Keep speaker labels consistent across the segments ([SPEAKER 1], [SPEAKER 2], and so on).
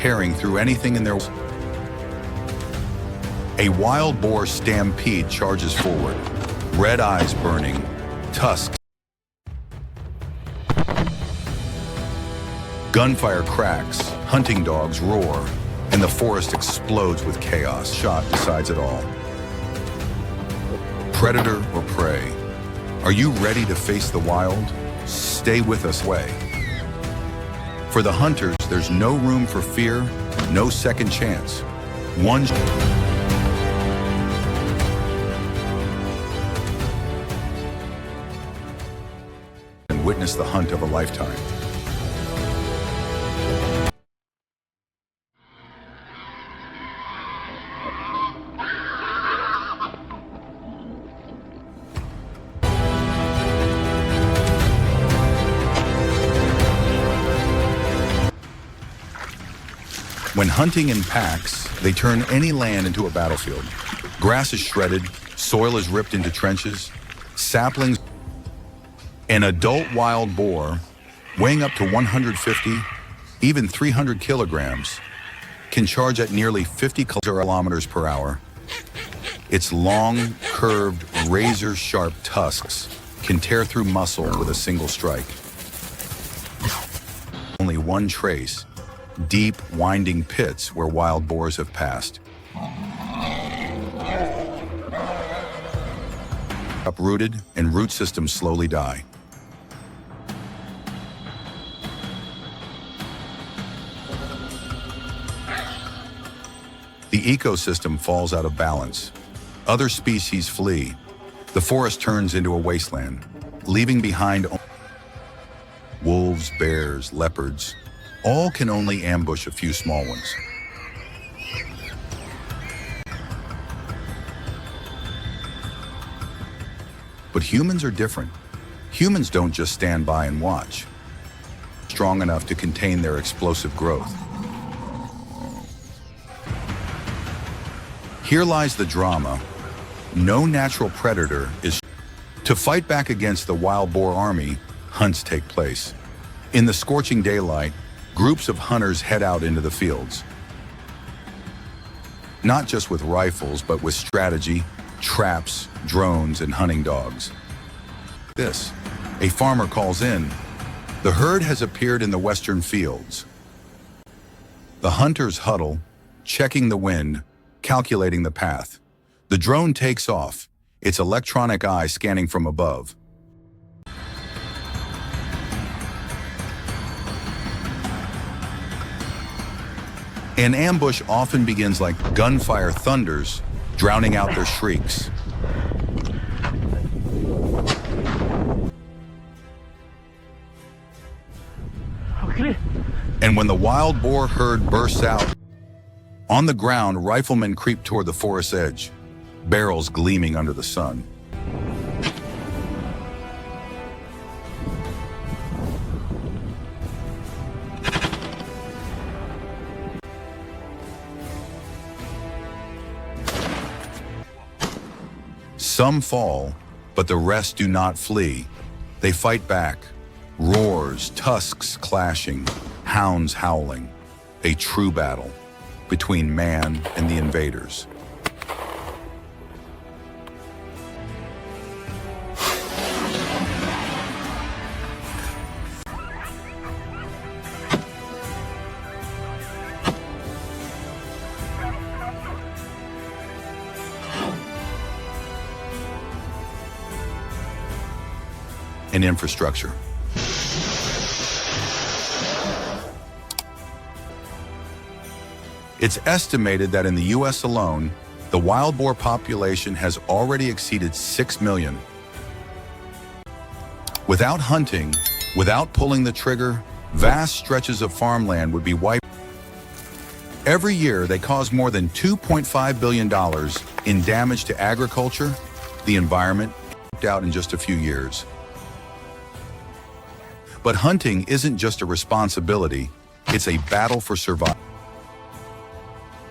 [SPEAKER 1] tearing through anything in their way. A wild boar stampede charges forward, red eyes burning, tusks. Gunfire cracks, hunting dogs roar, and the forest explodes with chaos. Shot decides it all. Predator or prey? Are you ready to face the wild? Stay with us. For the hunters, there's no room for fear, no second chance. One and witness the hunt of a lifetime. When hunting in packs, they turn any land into a battlefield. Grass is shredded, soil is ripped into trenches, saplings. An adult wild boar, weighing up to 150, even 300 kilograms, can charge at nearly 50 kilometers per hour. Its long, curved, razor-sharp tusks can tear through muscle with a single strike. Only one trace: deep, winding pits where wild boars have passed. Uprooted and root systems slowly die. The ecosystem falls out of balance. Other species flee. The forest turns into a wasteland, leaving behind wolves, bears, leopards. All can only ambush a few small ones. But humans are different. Humans don't just stand by and watch. Strong enough to contain their explosive growth. Here lies the drama. No natural predator is. To fight back against the wild boar army, hunts take place. In the scorching daylight, groups of hunters head out into the fields. Not just with rifles, but with strategy, traps, drones, and hunting dogs. A farmer calls in. The herd has appeared in the western fields. The hunters huddle, checking the wind, calculating the path. The drone takes off, its electronic eye scanning from above. An ambush often begins like gunfire thunders, drowning out their shrieks. And when the wild boar herd bursts out, on the ground, riflemen creep toward the forest's edge, barrels gleaming under the sun. Some fall, but the rest do not flee. They fight back. Roars, tusks clashing, hounds howling. A true battle between man and the invaders. And infrastructure. It's estimated that in the US alone, the wild boar population has already exceeded 6 million. Without hunting, without pulling the trigger, vast stretches of farmland would be wiped. Every year, they cause more than $2.5 billion in damage to agriculture, the environment, wiped out in just a few years. But hunting isn't just a responsibility, it's a battle for survival.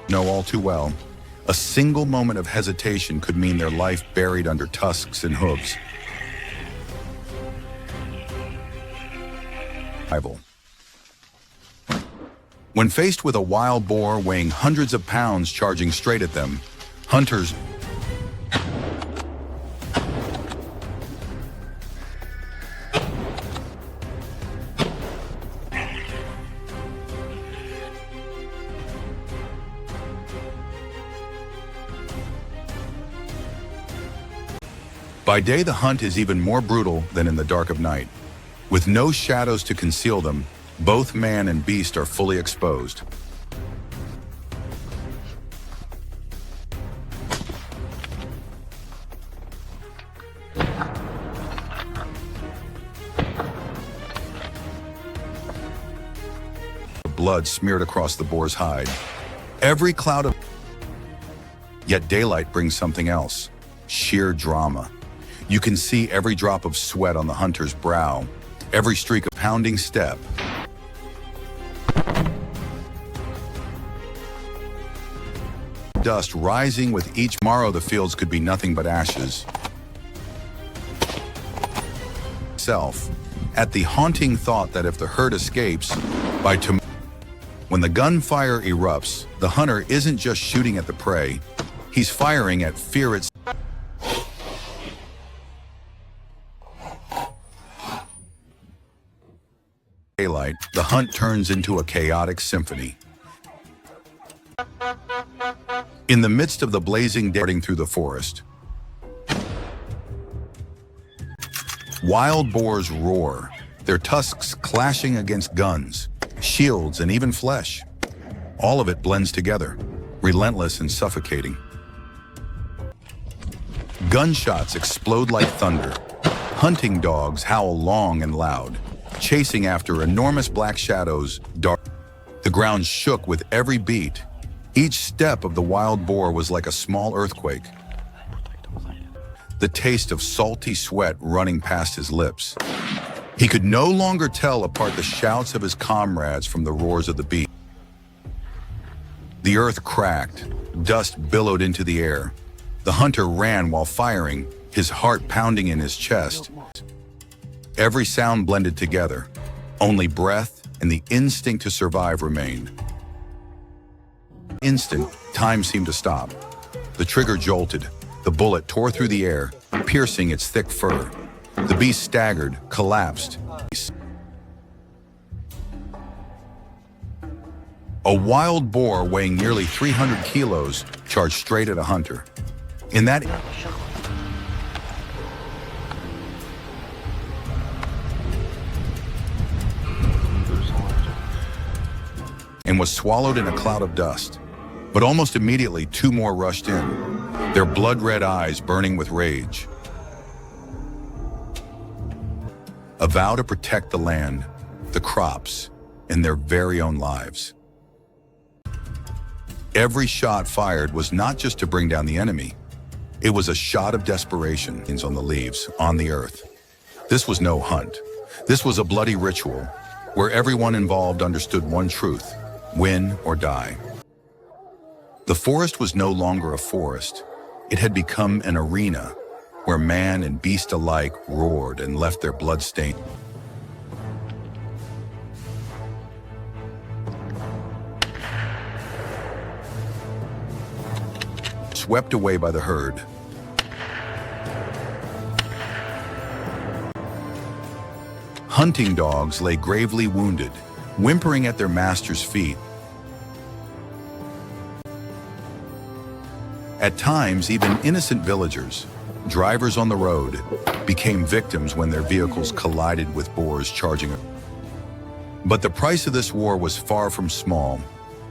[SPEAKER 1] Know all too well, a single moment of hesitation could mean their life buried under tusks and hooves. When faced with a wild boar weighing hundreds of pounds charging straight at them, hunters By day, the hunt is even more brutal than in the dark of night. With no shadows to conceal them, both man and beast are fully exposed. Blood smeared across the boar's hide. Every cloud of... Yet daylight brings something else. Sheer drama. You can see every drop of sweat on the hunter's brow, every streak of pounding step. Dust rising with each morrow, the fields could be nothing but ashes. At the haunting thought that if the herd escapes, by tomorrow, when the gunfire erupts, the hunter isn't just shooting at the prey, he's firing at fear itself. Daylight, the hunt turns into a chaotic symphony. In the midst of the blazing day darting through the forest, wild boars roar, their tusks clashing against guns, shields, and even flesh. All of it blends together, relentless and suffocating. Gunshots explode like thunder. Hunting dogs howl long and loud, chasing after enormous black shadows. The ground shook with every beat. Each step of the wild boar was like a small earthquake. The taste of salty sweat running past his lips. He could no longer tell apart the shouts of his comrades from the roars of the beast. The earth cracked, dust billowed into the air. The hunter ran while firing, his heart pounding in his chest. Every sound blended together. Only breath and the instinct to survive remained. Instant, time seemed to stop. The trigger jolted. The bullet tore through the air, piercing its thick fur. The beast staggered, collapsed. A wild boar weighing nearly 300 kilos charged straight at a hunter. In that and was swallowed in a cloud of dust. But almost immediately, two more rushed in, their blood-red eyes burning with rage. A vow to protect the land, the crops, and their very own lives. Every shot fired was not just to bring down the enemy. It was a shot of desperation on the leaves, on the earth. This was no hunt. This was a bloody ritual where everyone involved understood one truth: win or die. The forest was no longer a forest. It had become an arena where man and beast alike roared and left their blood stain. Swept away by the herd. Hunting dogs lay gravely wounded, whimpering at their master's feet. At times, even innocent villagers, drivers on the road, became victims when their vehicles collided with boars charging. But the price of this war was far from small.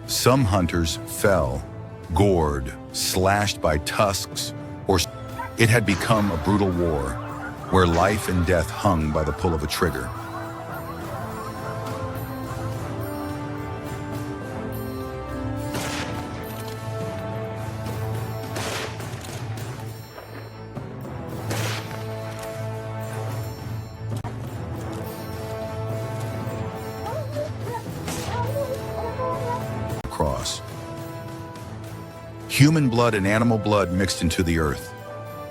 [SPEAKER 1] Some hunters fell, gored, slashed by tusks, or it had become a brutal war where life and death hung by the pull of a trigger. Human blood and animal blood mixed into the earth,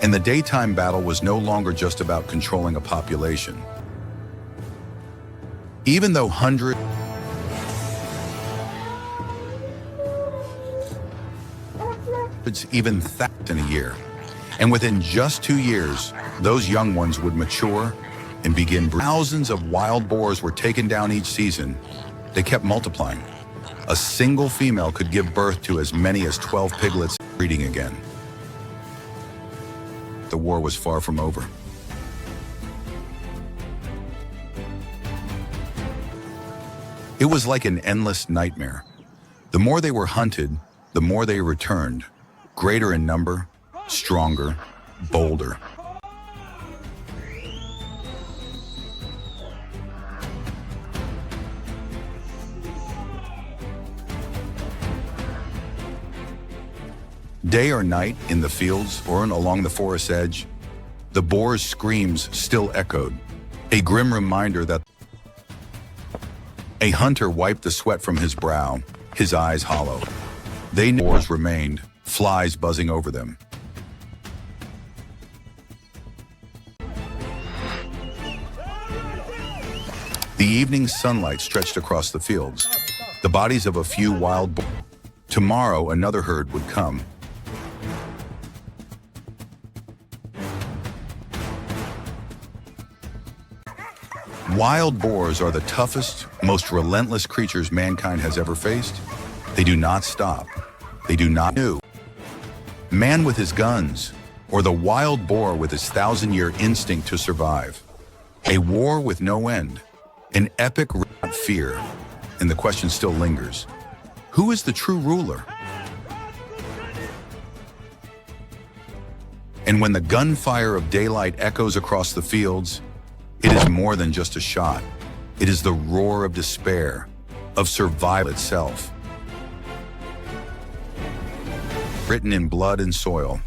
[SPEAKER 1] and the daytime battle was no longer just about controlling a population. Even though hundreds, even thousands in a year. And within just 2 years, those young ones would mature and begin breeding. Thousands of wild boars were taken down each season. They kept multiplying. A single female could give birth to as many as 12 piglets, breeding again. The war was far from over. It was like an endless nightmare. The more they were hunted, the more they returned, greater in number, stronger, bolder. Day or night, in the fields or along the forest edge, the boar's screams still echoed, a grim reminder that a hunter wiped the sweat from his brow, his eyes hollow. They knew boars remained, flies buzzing over them. The evening sunlight stretched across the fields, the bodies of a few wild boars. Tomorrow another herd would come. Wild boars are the toughest, most relentless creatures mankind has ever faced. They do not stop. They do not know. Man with his guns, or the wild boar with his 1,000-year instinct to survive. A war with no end, an epic fear, and the question still lingers. Who is the true ruler? And when the gunfire of daylight echoes across the fields, it is more than just a shot. It is the roar of despair, of survival itself. Written in blood and soil,